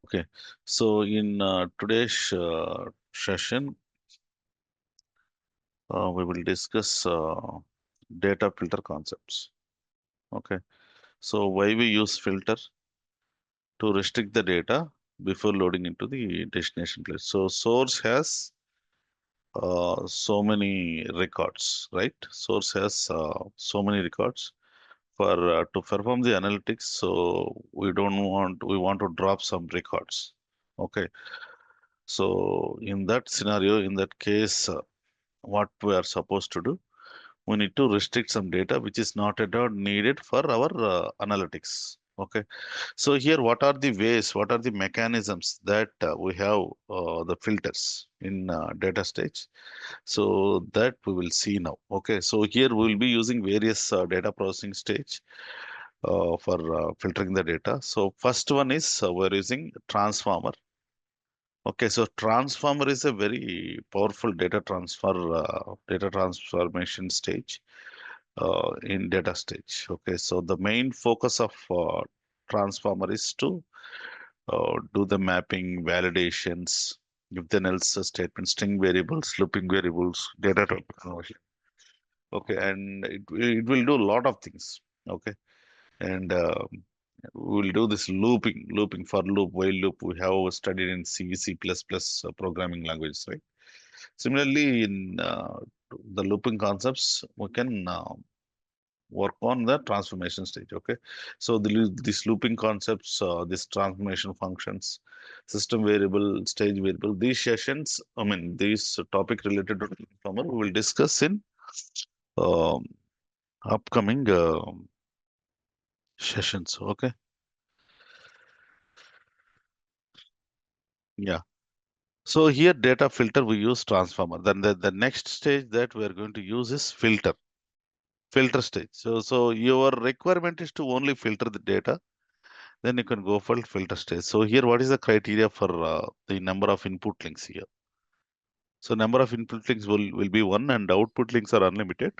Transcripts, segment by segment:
Okay, so in today's session, we will discuss data filter concepts. Okay, so why we use filter to restrict the data before loading into the destination place. So source has so many records, right? Source has so many records for to perform the analytics. So we want to drop some records. Okay, so in that scenario, in that case, what we are supposed to do, we need to restrict some data which is not at all needed for our analytics. Okay, so here what are the ways, what are the mechanisms that we have the filters in data stage? So that we will see now. Okay, so here we will be using various data processing stage for filtering the data. So first one is we're using transformer. Okay, so transformer is a very powerful data transformation stage in data stage. Okay, so the main focus of transformer is to do the mapping, validations, if then else statement, string variables, looping variables, data type conversion. Okay, and it will do a lot of things. Okay, and we will do this looping for loop, while loop. We have studied in C, C++ programming languages, right? Similarly, in the looping concepts, we can work on the transformation stage. Okay, so these looping concepts, these transformation functions, system variable, stage variable, these sessions, I mean, these topic related to transformer, we will discuss in um, upcoming sessions. Okay, yeah. So here data filter we use transformer. Then the next stage that we are going to use is filter stage. So your requirement is to only filter the data, then you can go for filter stage. So here what is the criteria for the number of input links here? So number of input links will be one, and output links are unlimited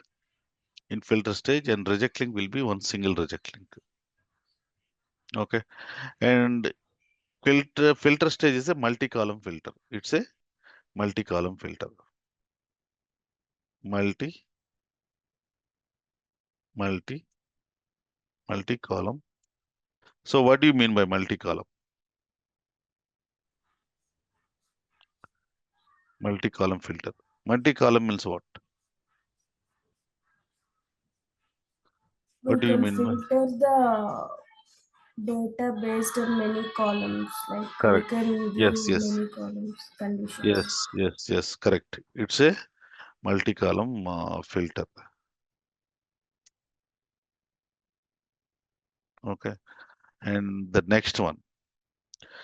in filter stage, and reject link will be one single reject link. Okay, and filter stage is a multi-column filter. It's a multi-column filter. Multi multi multi-column. So what do you mean by multi-column? Multi-column filter. Multi-column means what? We What do you can mean by? filter the data based on many columns, like we Correct. can give Yes, yes, many columns conditions. yes. Correct. It's a multi-column filter. Okay. And the next one,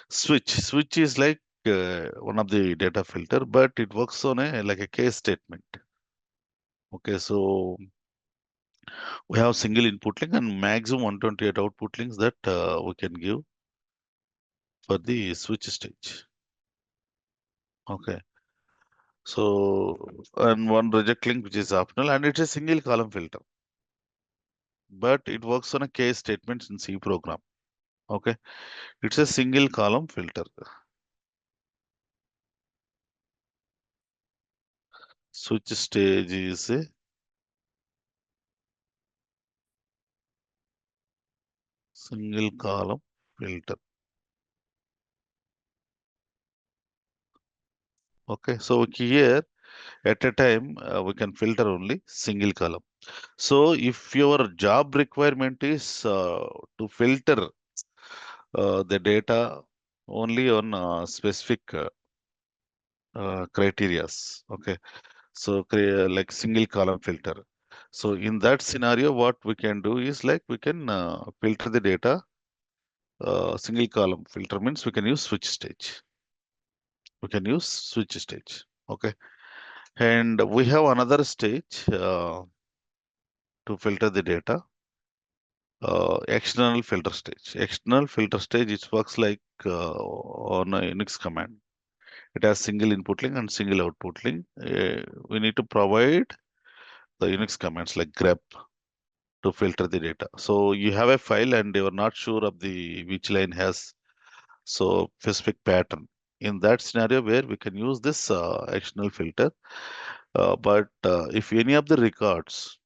switch. Switch is like one of the data filter, but it works on a like a case statement. Okay. So we have single input link and maximum 128 output links that we can give for the switch stage. Okay. So, and one reject link which is optional, and it's a single column filter, but it works on a case statements in C program. Okay, it's a single column filter. Switch stage is a single column filter. Okay, so here at a time we can filter only single column. So if your job requirement is to filter the data only on specific criterias, okay, so like single column filter. So in that scenario, what we can do is like we can filter the data. Single column filter means we can use switch stage. We can use switch stage. Okay, and we have another stage to filter the data. External filter stage. External filter stage, it works like on a Unix command. It has single input link and single output link. We need to provide the Unix commands like grep to filter the data. So you have a file and you are not sure of the which line has So specific pattern. In that scenario where we can use this external filter, but if any of the records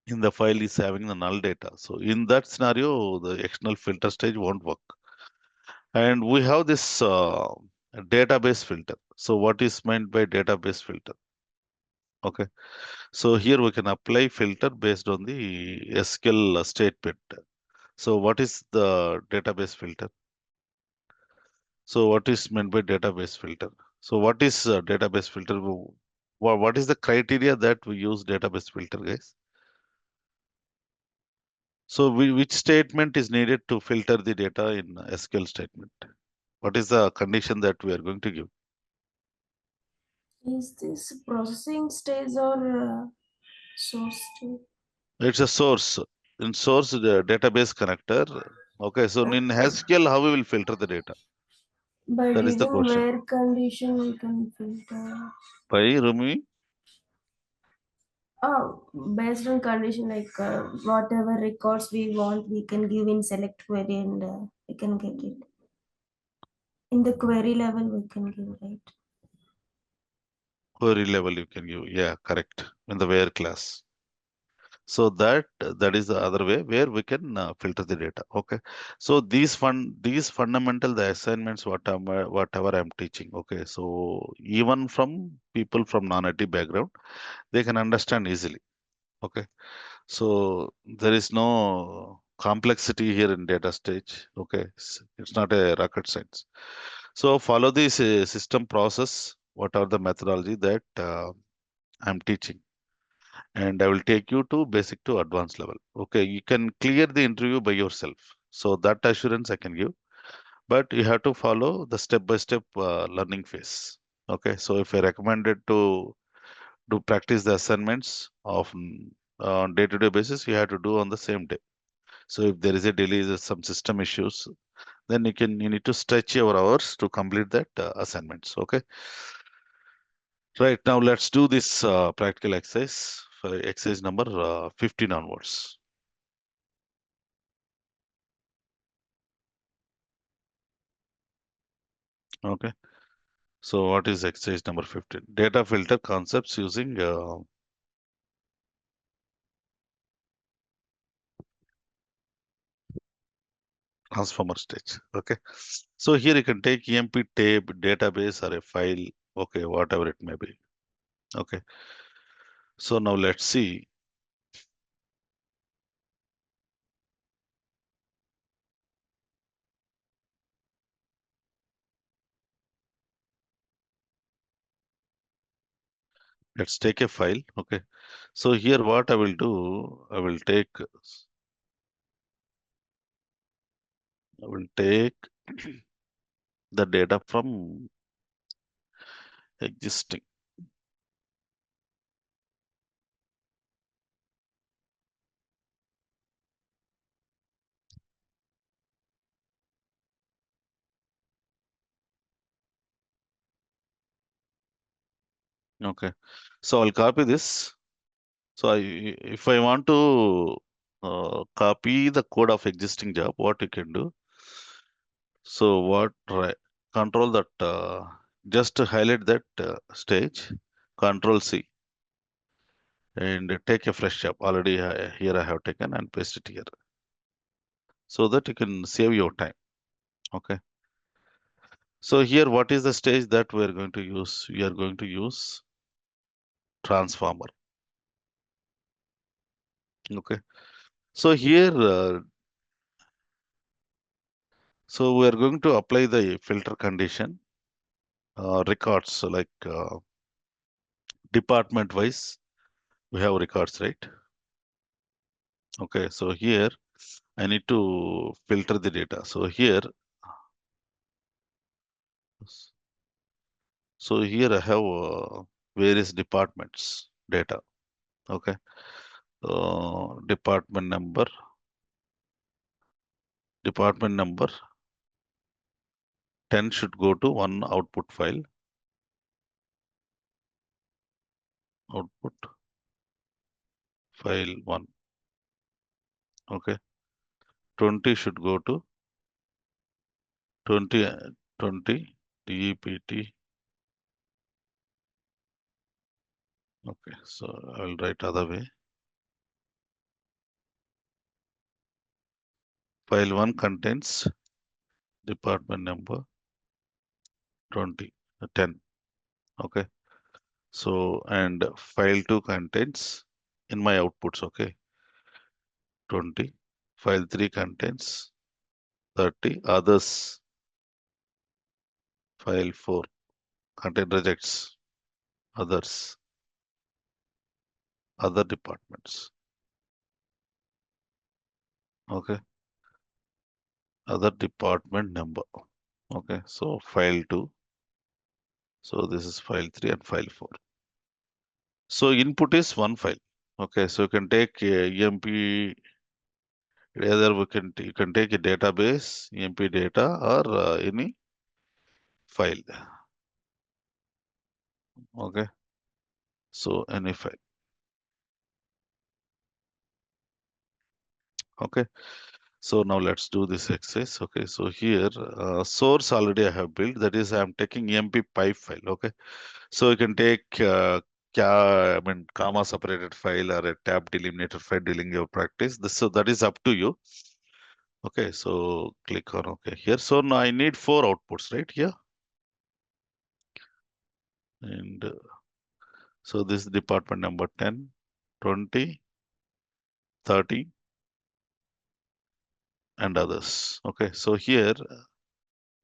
in the file is having the null data, so in that scenario, the external filter stage won't work. And we have this database filter. So what is meant by database filter? Okay. So here we can apply filter based on the SQL statement. So what is the database filter? So what is meant by database filter? So what is database filter? What is the criteria that we use database filter, guys? So which statement is needed to filter the data in SQL statement? What is the condition that we are going to give? Is this processing stage or source stage? It's a source. In source, the database connector. Okay, so in Okay. SQL, how we will filter the data? By That is the giving question. where condition we can filter. By removing Oh, based on condition like whatever records we want, we can give in select query and we can get it. In the query level, we can give, right? query level, you can give. Yeah, correct. In the where class. So that is the other way where we can filter the data. Okay. So these fundamental the assignments whatever I'm teaching. Okay. So even from people from non-IT background, they can understand easily. Okay. So there is no complexity here in data stage. Okay. It's not a rocket science. So follow this system process. What are the methodology that I'm teaching? And I will take you to basic to advanced level. Okay, you can clear the interview by yourself. So that assurance I can give, but you have to follow the step-by-step learning phase. Okay, so if I recommended to do practice the assignments of on day-to-day basis, you have to do on the same day. So if there is a delay, there's some system issues, then you need to stretch your hours to complete that assignments. Okay, right now let's do this practical exercise for exercise number 15 onwards. Okay. So what is exercise number 15? Data filter concepts using transformer stage. Okay. So here you can take EMP tape, database or a file. Okay, whatever it may be. Okay. So now let's see. Let's take a file. Okay. So here what I will do, I will take the data from existing. Okay. So I'll copy this. So if I want to copy the code of existing job, what you can do? So control that, just to highlight that stage, control C and take a fresh job. Already here I have taken and paste it here so that you can save your time. Okay. So here, what is the stage that we are going to use? We are going to use transformer. Okay. So here, so we are going to apply the filter condition, records so like department wise. We have records, right? Okay. So here I need to filter the data. So here, I have various departments data. Okay. Department number 10 should go to one output file. Output file 1. Okay. 20 should go to 20, 20 DEPT. Okay, so I'll write other way. File 1 contains department number 20, 10. Okay, so and file 2 contains in my outputs, okay, 20. File 3 contains 30. Others, file 4 contain rejects others, other departments. Okay, other department number. Okay, so file 2. So this is file 3 and file 4. So input is one file. Okay, so you can take EMP, either you can take a database, EMP data, or any file. Okay, so any file. Okay, so now let's do this exercise. Okay, so here source already I have built. That is, I'm taking EMP pipe file. Okay, so you can take comma separated file or a tab delimitator file during your practice. So that is up to you. Okay, so click on OK here. So now I need 4 outputs right here. And so this is department number 10, 20, 30, and others. Okay, so here,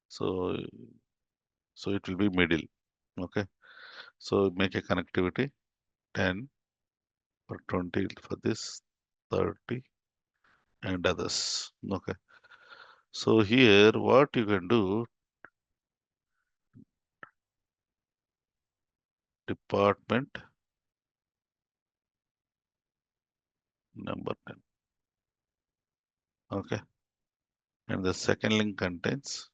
so so it will be middle. Okay, so make a connectivity 10 for 20 for this, 30, and others. Okay, so here what you can do, department number 10. Okay, and the second link contains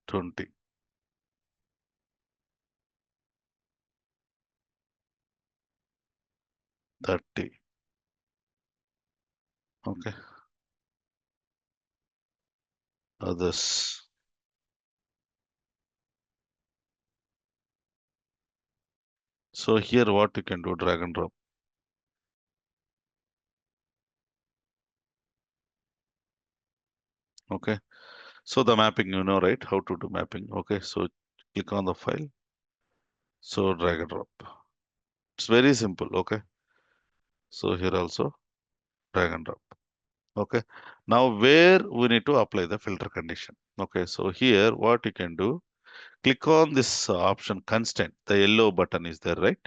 20, 30. Okay, others. So here what you can do, drag and drop. Okay, so the mapping, you know, right? How to do mapping. Okay, so click on the file. So drag and drop. It's very simple. Okay, so here also drag and drop. Okay, now where we need to apply the filter condition. Okay, so here what you can do, click on this option constant. The yellow button is there, right?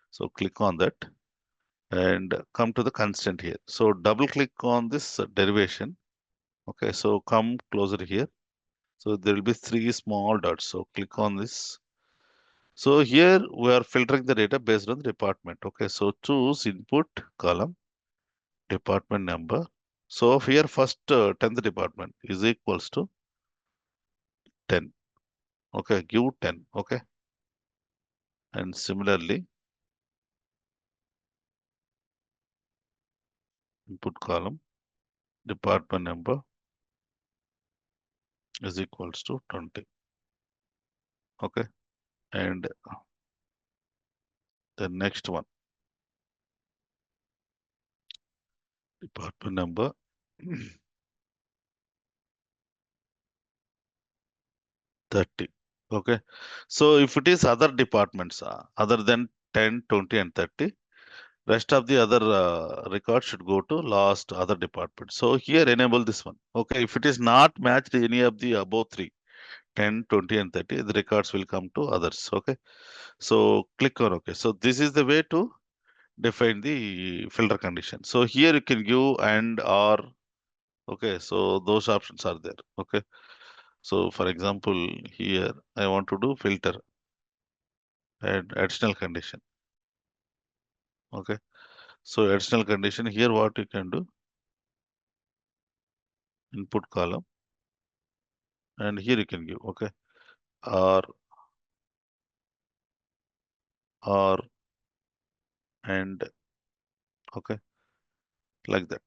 So click on that and come to the constant here. So double click on this derivation. Okay, so come closer here. So there will be 3 small dots. So click on this. So here we are filtering the data based on the department. Okay, so choose input column, department number. So here first 10th department is equals to 10. Okay, give 10. Okay, and similarly input column, department number is equals to 20. Okay, and the next one, department number 30. Okay, so if it is other departments other than 10, 20, and 30, rest of the other records should go to last other department. So here enable this one. Okay, if it is not matched any of the above three, 10, 20, and 30, the records will come to others. Okay, so click on OK. So this is the way to define the filter condition. So here you can give and or. Okay, so those options are there. Okay, so for example, here I want to do filter and additional condition. Okay, so additional condition here, what you can do, input column, and here you can give, okay, or or and okay, like that.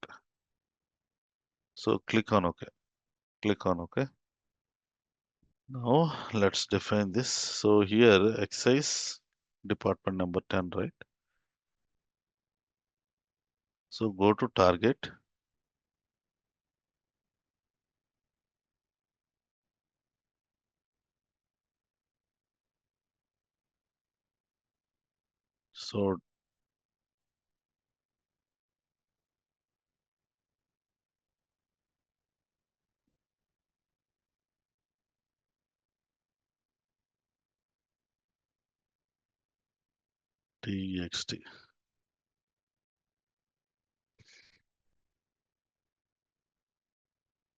So click on OK. Click on OK. Now let's define this. So here exercise department number 10, right? So go to target. So txt.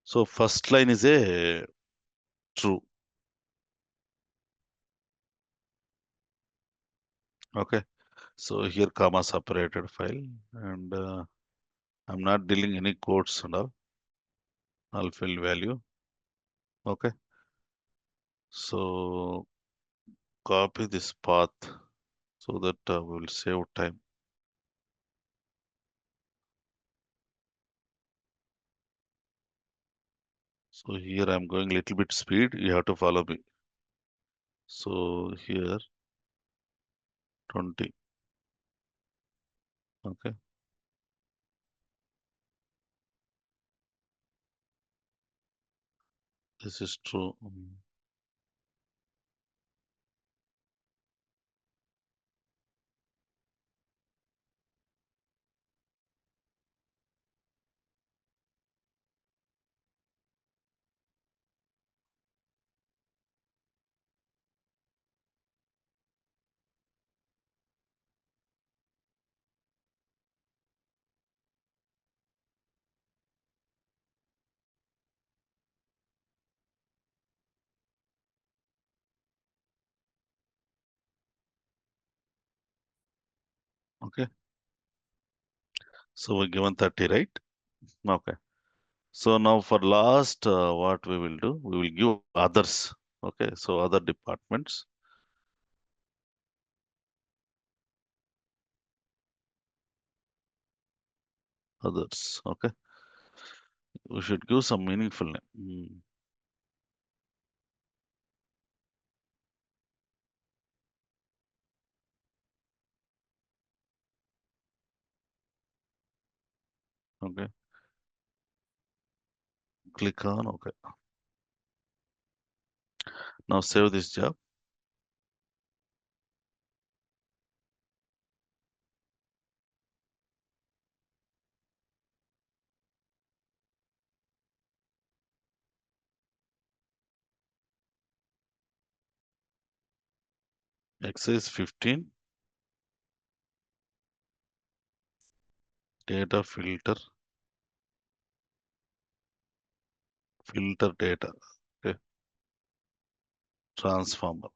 So first line is a true. Okay. So here comma separated file, and I'm not dealing any quotes and all. I'll fill value. Okay. So copy this path so that we will save time. So here I'm going little bit speed. You have to follow me. So here 20. Okay. This is true. Okay. So we're given 30, right? Okay. So now for last, what we will do, we will give others. Okay. So other departments, others. Okay. We should give some meaningful name. Okay. Click on OK. Now save this job. Exercise 15. Data filter. Filter data. Okay. Transformer.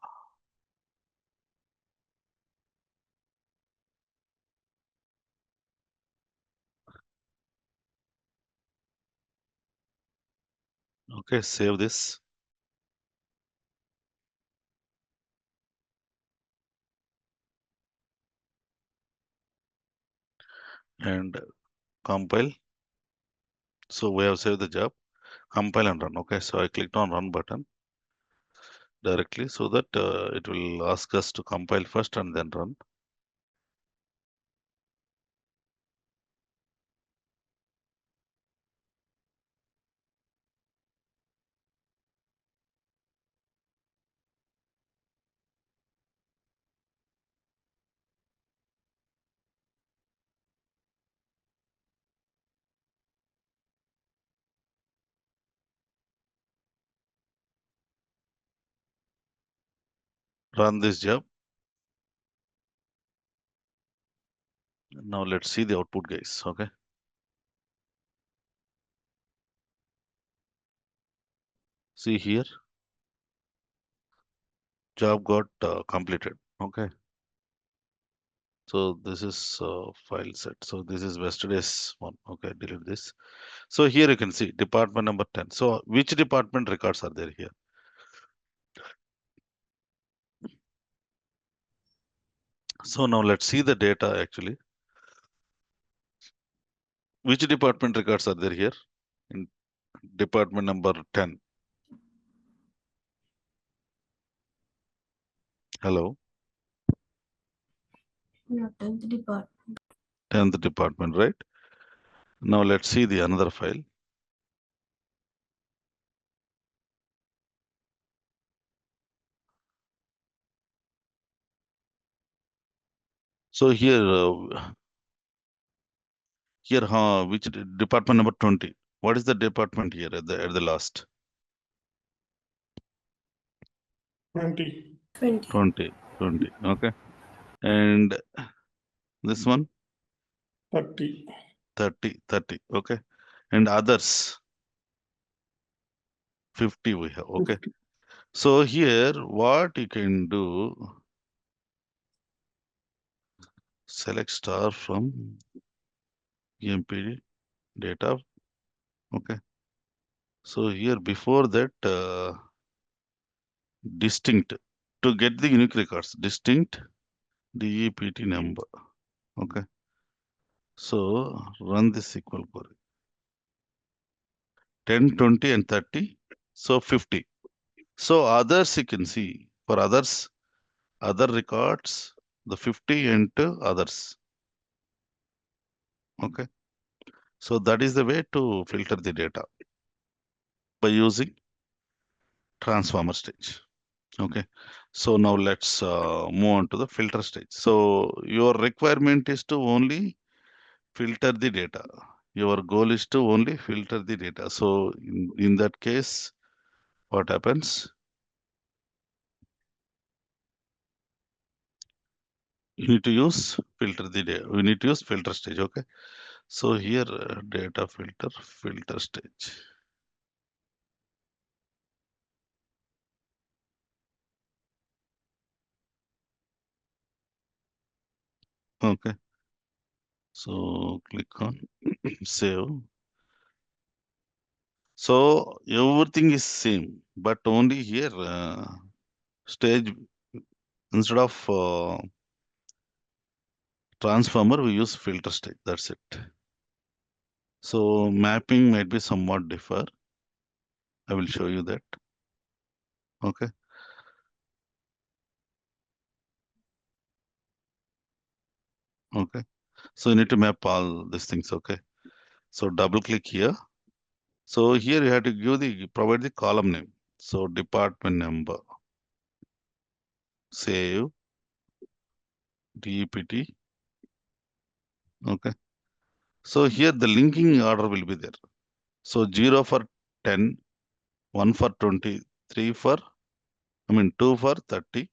Okay. Save this and compile. So we have saved the job. Compile and run. Okay. So I clicked on run button directly so that it will ask us to compile first and then run. Run this job. Now let's see the output, guys. Okay. See here, job got completed. Okay. So this is file set. So this is yesterday's one. Okay. Delete this. So here you can see department number 10. So which department records are there here? So now let's see the data actually. Which department records are there here in department number 10. Hello, Yeah, 10th department. 10th department, right? Now let's see the another file. So here, which department number 20? What is the department here at the last? 20. 20. 20, 20. Okay. And this one, 30. 30, 30. Okay. And others, 50 we have. Okay. 50. So here, what you can do, select star from EMPD data. Okay. So here, before that, distinct. To get the unique records, distinct DEPT number. Okay. So run this SQL query. 10, 20, and 30. So 50. So others you can see for others, other records, the 50 and others. Okay. So that is the way to filter the data by using transformer stage. Okay. So now let's move on to the filter stage. So your requirement is to only filter the data. Your goal is to only filter the data. So in that case, what happens? You need to use filter the data. We need to use filter stage. Okay. So here data filter stage. Okay. So click on save. So everything is same, but only here stage instead of transformer we use filter stage. That's it. So mapping might be somewhat differ. I will show you that. Okay. Okay. So you need to map all these things. Okay. So double click here. So here you have to provide the column name. So department number, save, DEPT. Okay. So here the linking order will be there. So 0 for 10, 1 for 20, 3 for, 2 for 30.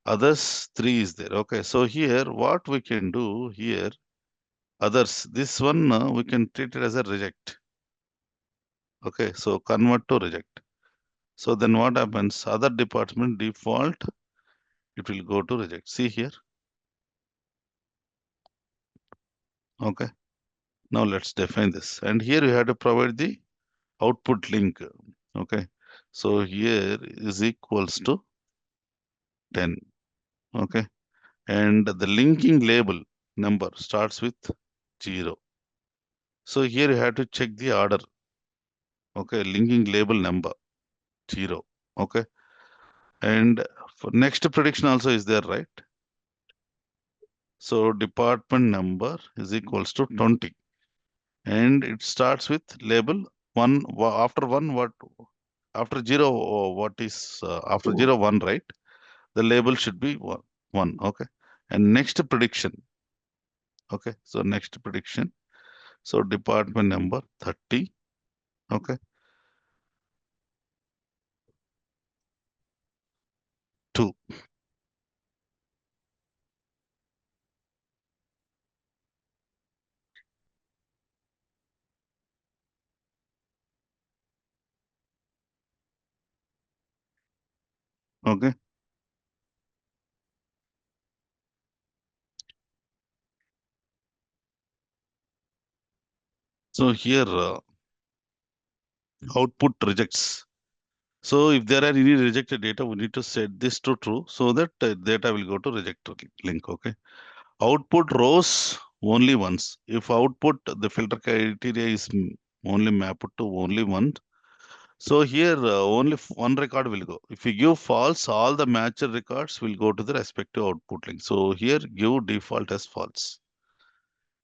Others 3 is there. Okay. So here what we can do here, others, this one we can treat it as a reject. Okay. So convert to reject. So then what happens? Other department default, it will go to reject. See here. Okay. Now let's define this. And here you have to provide the output link. Okay. So here is equals to 10. Okay. And the linking label number starts with 0. So here you have to check the order. Okay. Linking label number 0. Okay. And for next prediction also is there, right? So department number is equals to 20. And it starts with label 1. After 1, what? After 0, what is after 0, 1, right? The label should be 1. Okay. And next prediction. Okay. So next prediction. So department number 30. Okay. 2. Okay. So here output rejects. So if there are any rejected data, we need to set this to true so that data will go to reject link. Okay. Output rows only once. If output the filter criteria is only map it to only one. So here only one record will go. If you give false, all the matched records will go to the respective output link. So here give default as false.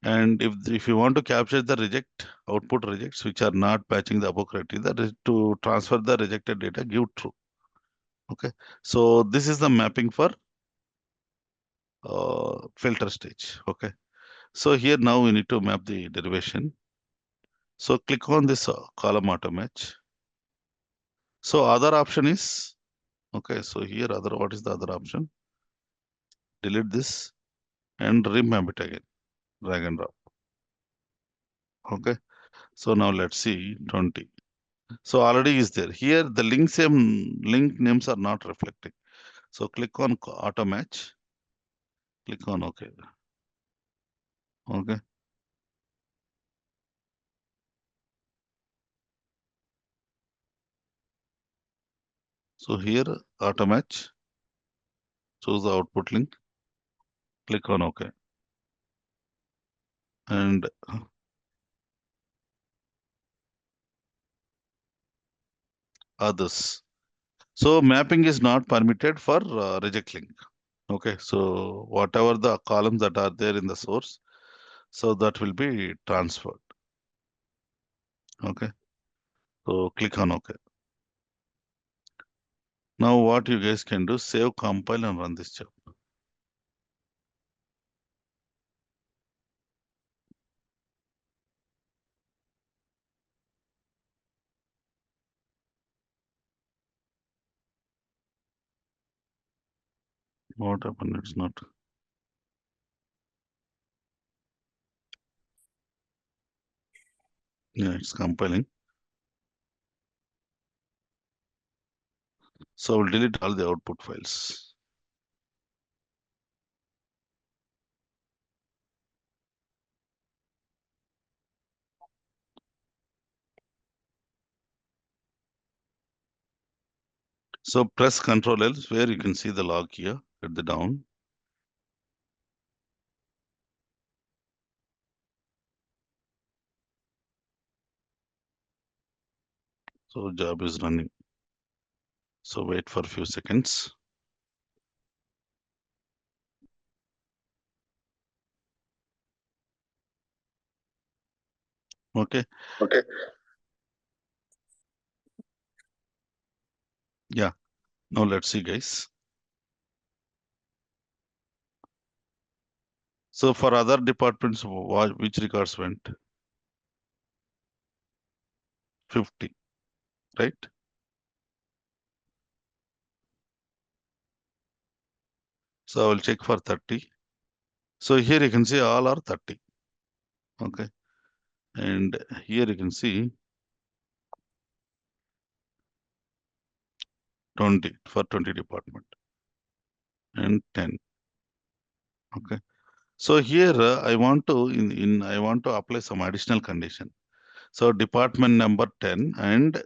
And if you want to capture the output rejects which are not matching the above criteria, that is to transfer the rejected data, give true. Okay. So this is the mapping for filter stage. Okay. So here now we need to map the derivation. So click on this column auto match. So other option is, okay, so here what is the other option? Delete this and remap it again, drag and drop. Okay, so now let's see 20. So already is there. Here the link names are not reflecting. So click on auto match, click on OK. Okay, so here auto match, choose the output link, click on OK. And others. So mapping is not permitted for reject link. Okay, so whatever the columns that are there in the source, so that will be transferred. Okay, so click on OK. Now what you guys can do, save, compile and run this job. What happened? It's not. Yeah, it's compiling. So we'll delete all the output files. So press Ctrl L where you can see the log here at the down. So job is running. So wait for a few seconds. Okay. Okay. Yeah. Now let's see, guys. So for other departments, which records went? 50, right? So I will check for 30. So here you can see all are 30. Okay. And here you can see 20 for 20 department and 10. Okay. So here I want to I want to apply some additional condition. So department number 10 and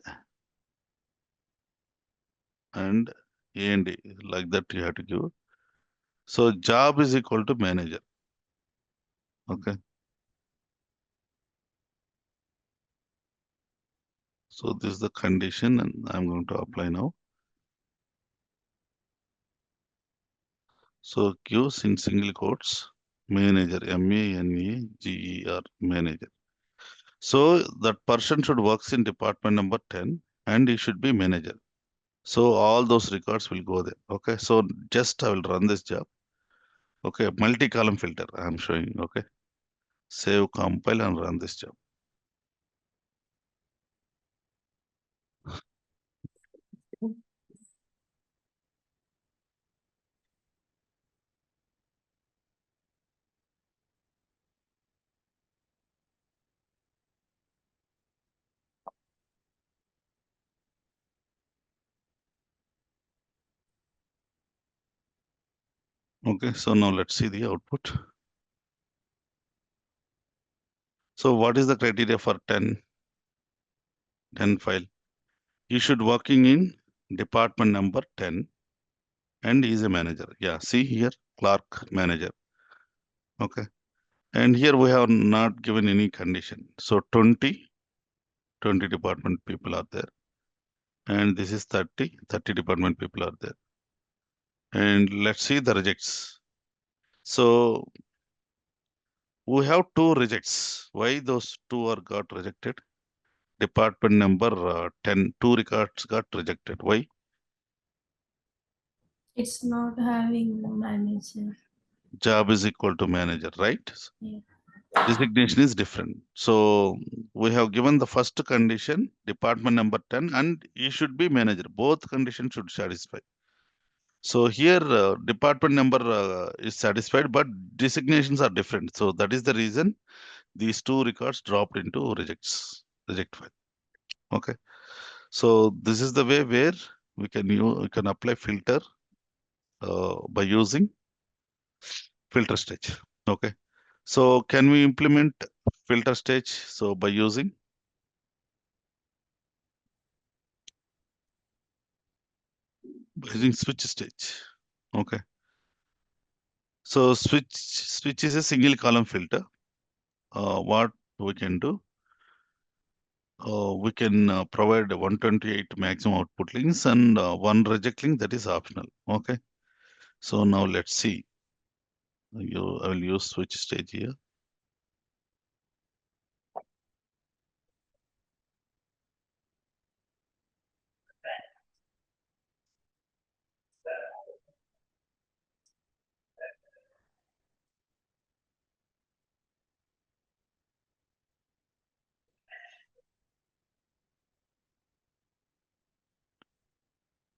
A and A, like that you have to give. So job is equal to manager. Okay. So this is the condition and I'm going to apply now. So Q's in single quotes, manager, MANAGER, manager. So that person should work in department number 10 and he should be manager. So all those records will go there. Okay. So just I will run this job. Okay. Multi-column filter I'm showing. Okay. Save, compile and run this job. Okay. So now let's see the output. So what is the criteria for 10 file? You should working in department number 10 and is a manager. Yeah, see here, clerk manager. Okay. And here we have not given any condition. So 20 20 department people are there. And this is 30 department people are there. And let's see the rejects. So we have 2 rejects. Why those 2 are got rejected? Department number 10, 2 records got rejected. Why? It's not having manager. Job is equal to manager, right? Yeah. Designation is different. So we have given the first condition, department number 10, and he should be manager. Both conditions should satisfy. So here department number is satisfied, but designations are different. So that is the reason these 2 records dropped into reject file. Okay. So this is the way where we can apply filter by using filter stage. Okay. So can we implement filter stage? So by using switch stage. Okay. So switch is a single column filter. What we can do? We can provide 128 maximum output links and 1 reject link that is optional. Okay. So now let's see. I will use switch stage here.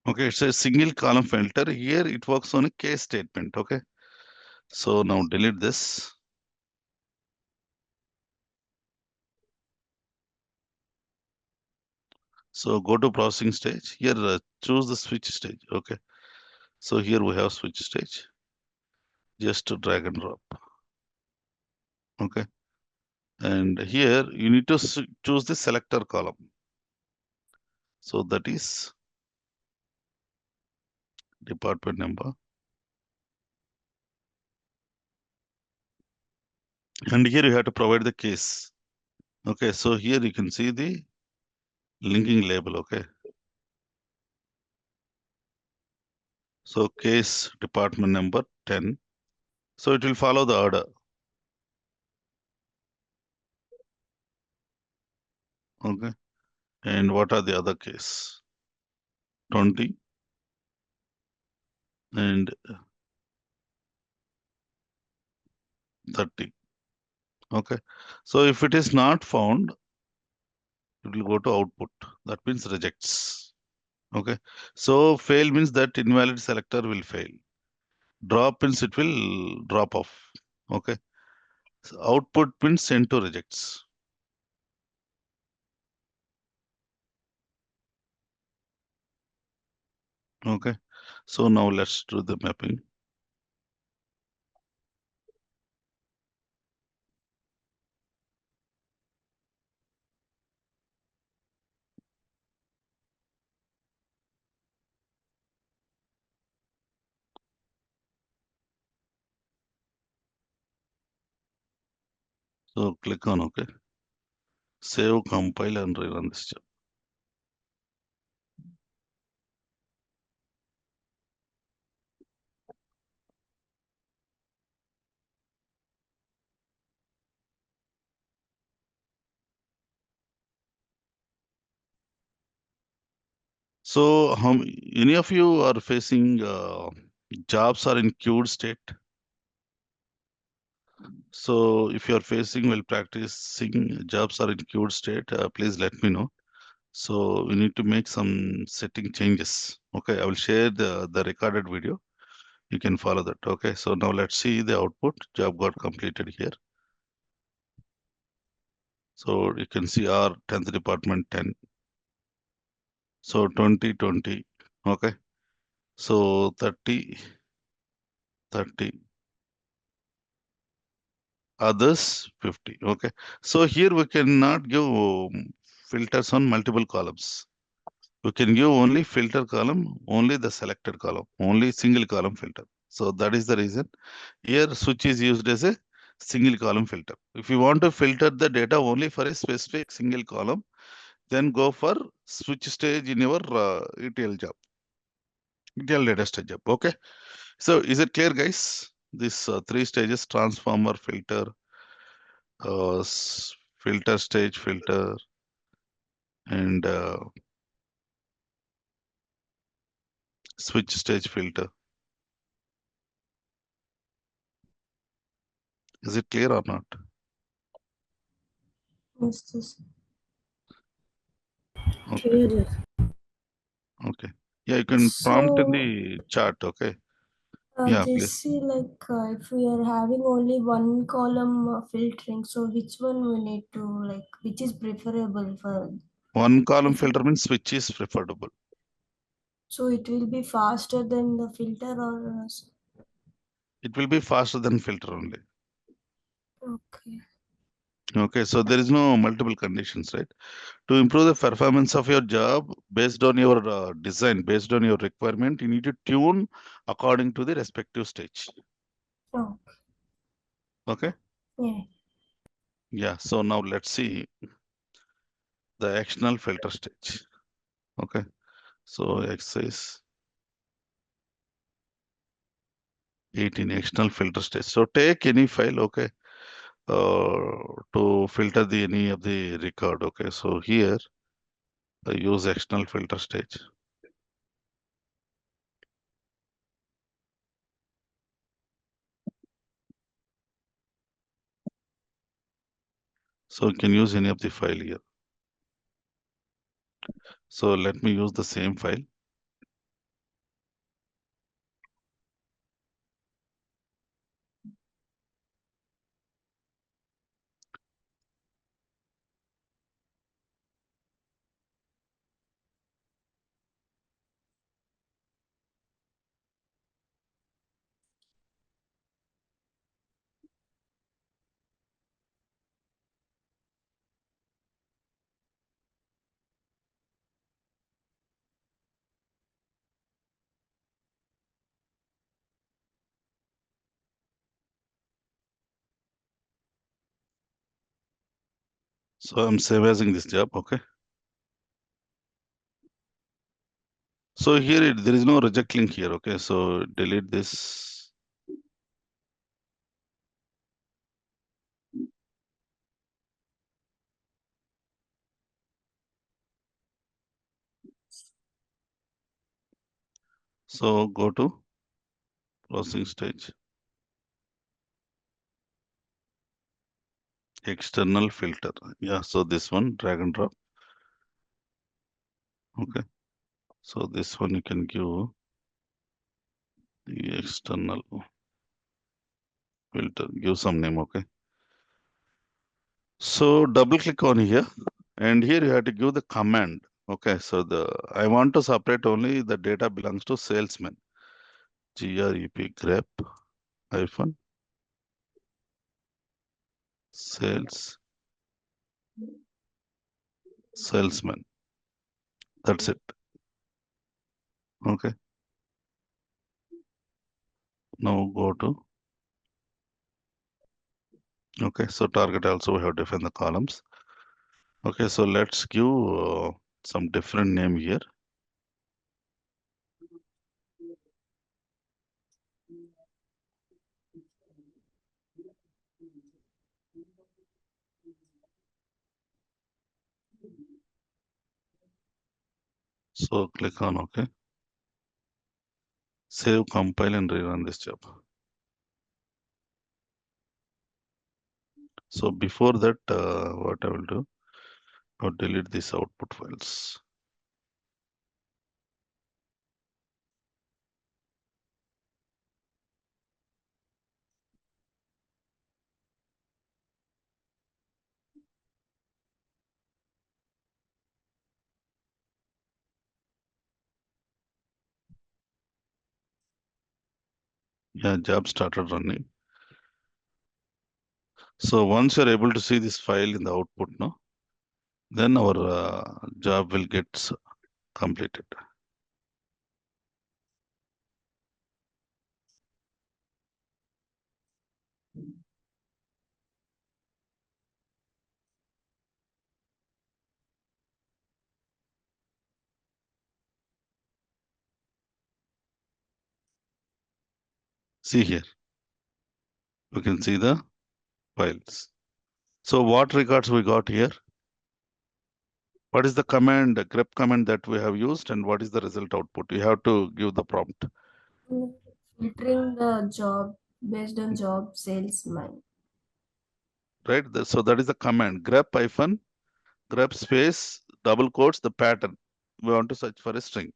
Okay, it's a single column filter. Here it works on a case statement. Okay. So now delete this. So go to processing stage. Here choose the switch stage. Okay. So here we have switch stage. Just to drag and drop. Okay. And here you need to choose the selector column. So that is department number. And here you have to provide the case. Okay, so here you can see the linking label. Okay. So case department number 10. So it will follow the order. Okay. And what are the other case? 20 and 30. Okay. So if it is not found, it will go to output. That means rejects. Okay. So fail means that invalid selector will fail. Drop means it will drop off. Okay. So output means send to rejects. Okay. So now let's do the mapping. So click on OK. Save, compile, and rerun this job. So how any of you are facing jobs are in queued state? So if you are facing while practicing jobs are in queued state, please let me know. So we need to make some setting changes. Okay, I will share the recorded video. You can follow that. Okay, so now let's see the output. Job got completed here. So you can see our 10th department 10. So 20, 20. Okay. So 30, 30. Others 50. Okay. So here we cannot give filters on multiple columns. We can give only filter column, only the selected column, only single column filter. So that is the reason here switch is used as a single column filter. If you want to filter the data only for a specific single column, then go for switch stage in your ETL job, ETL data stage job. Okay. So is it clear, guys? This three stages: transformer, filter, filter stage, filter, and switch stage filter. Is it clear or not? Yes, this Okay. clear. Okay. Yeah, you can prompt in So, the chat. Okay. Yeah, please. this is like if we are having only one column filtering, so which one we need to like, which is preferable for? One column If filter means switch is preferable. so, it will be faster than the filter or It will be faster than filter only. okay. Okay, so there is no multiple conditions, right? To improve the performance of your job based on your design, based on your requirement, you need to tune according to the respective stage. Oh, Okay. yeah. Yeah. So now let's see the actional filter stage. Okay. So exercise 18 external filter stage. So take any file. Okay. To filter the any of the record. Okay. So here I use external filter stage. So you can use any of the file here. So let me use the same file. So I'm saving this job. Okay. So here there is no reject link here. Okay. So delete this. So go to processing stage, external filter. Yeah. So this one drag and drop. Okay. So this one you can give the external filter. Give some name. Okay. So double click on here, and here you have to give the command. Okay. So I want to separate only the data belongs to salesman. grep hyphen sales salesman. That's it. Okay. Now go to, okay. So target also we have defined the columns. Okay. So let's give some different name here. So click on OK. Save, compile, and rerun this job. So before that, what I will do, I'll delete these output files. Yeah, job started running. So once you're able to see this file in the output, no, then our job will get completed. See here, you can see the files. So what records we got here? What is the command, the grep command that we have used, and what is the result output? You have to give the prompt, Filtering the job based on job salesman. right? So that is the command grep hyphen grep space double quotes the pattern. We want to search for a string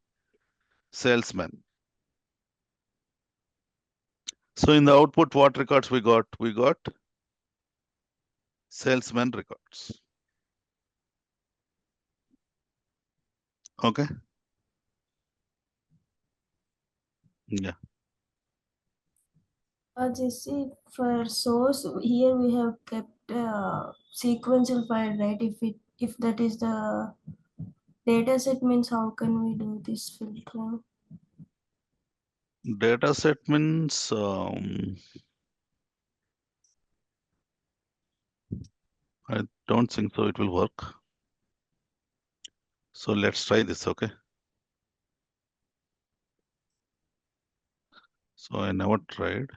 salesman. So in the output, what records we got? We got salesman records. Okay. Yeah. Jesse, for source here we have kept sequential file, right? If that is the data set, means how can we do this filtering? Data set means I don't think so it will work. So let's try this, okay? So I never tried.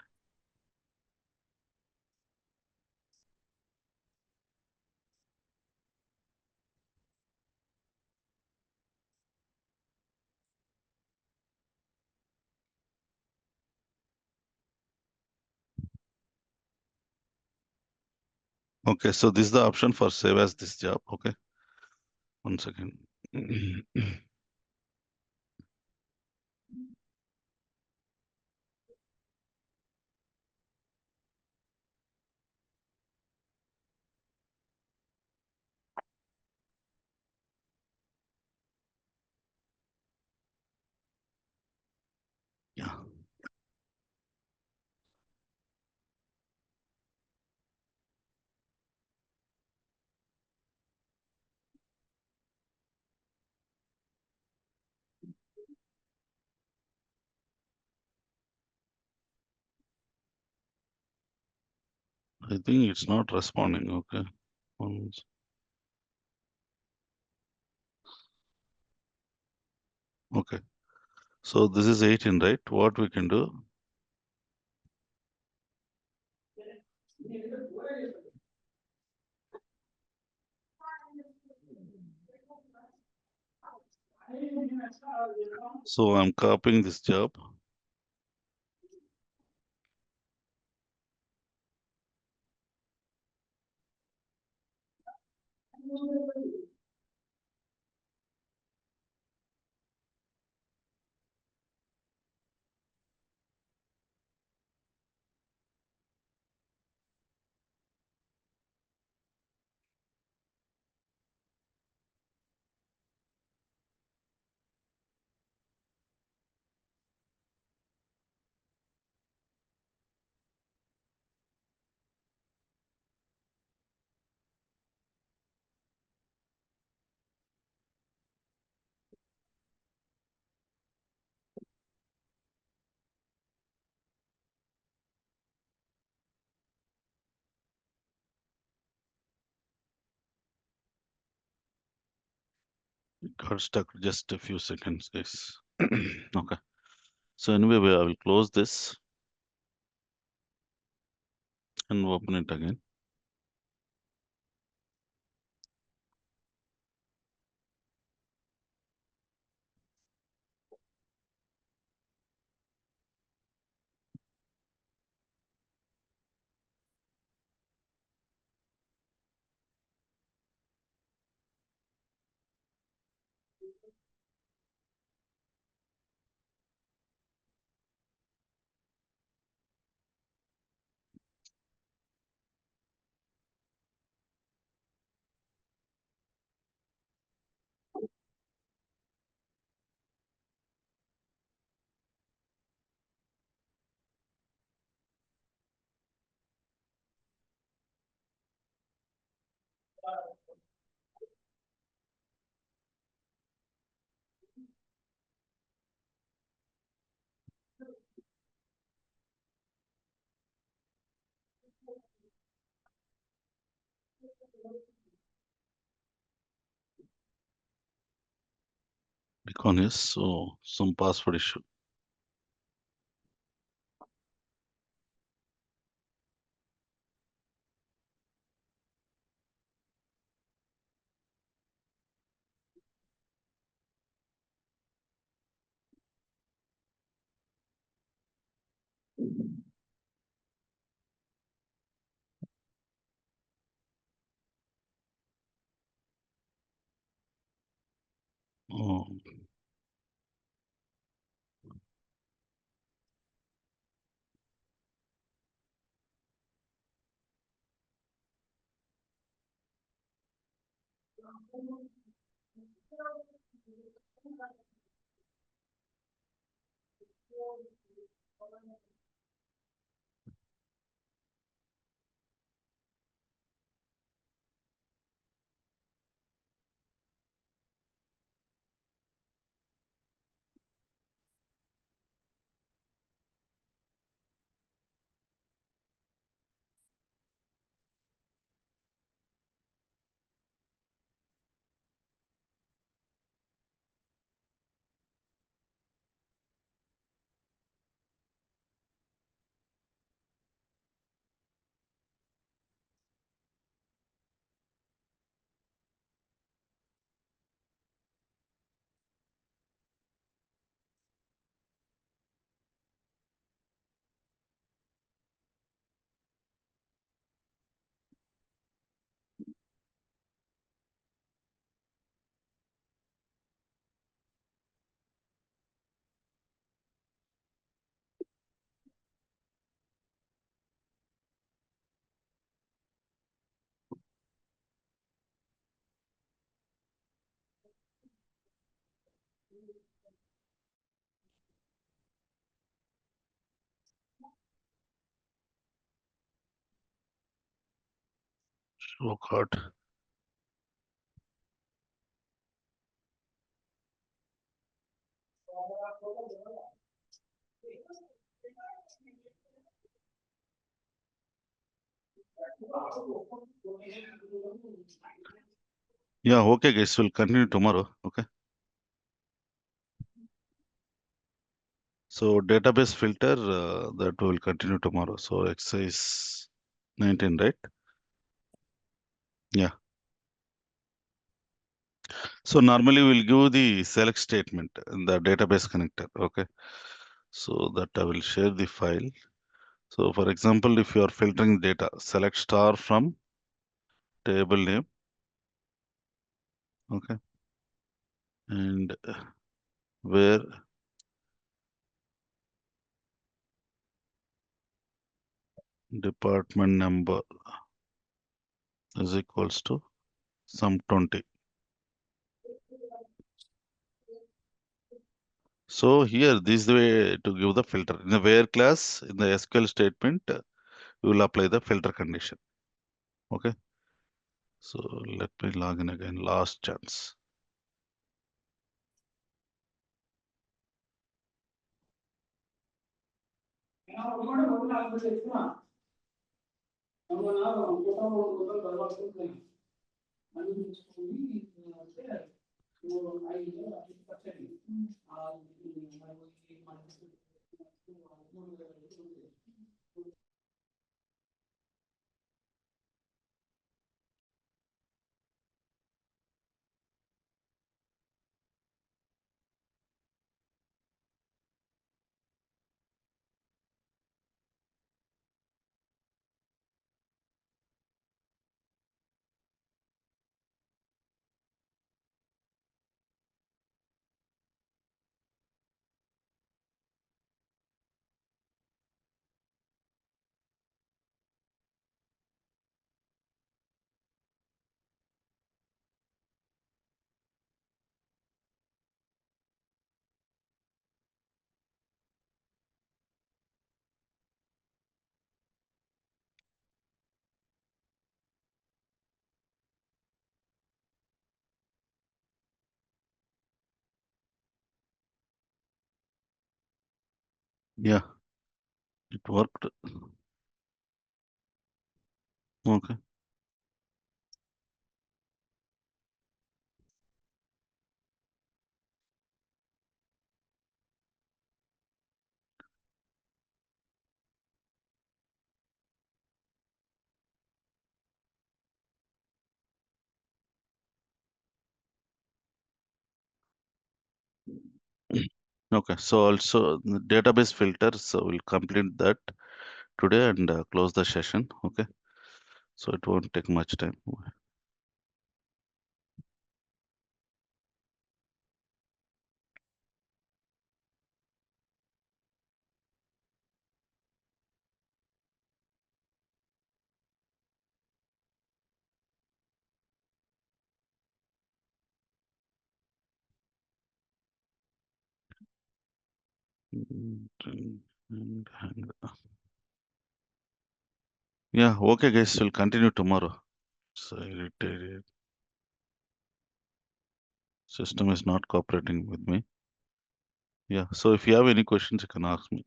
Okay, so this is the option for save as this job, okay? One second. Yeah. I think it's not responding, okay? Okay. So this is 18, right? What we can do? So I'm copying this job. Got stuck just a few seconds, guys. Okay. So anyway, I will close this and open it again. Icon is so some password issue. Oh. Oh God. Yeah, okay, guys. We'll continue tomorrow. Okay. So database filter that we will continue tomorrow. So exercise 19, right? Yeah. So normally we'll give the select statement in the database connector. Okay. So that I will share the file. So for example, if you are filtering data, select star from table name. Okay. And where department number is equals to some 20. So here, this is the way to give the filter. In the where class, in the SQL statement, we will apply the filter condition. Okay. So let me log in again. Last chance. Yeah, it worked. Okay. Okay, so also the database filters, so we'll complete that today and close the session. Okay, so it won't take much time. Yeah, okay, guys, we'll continue tomorrow. So irritated. System is not cooperating with me. Yeah, so if you have any questions, you can ask me.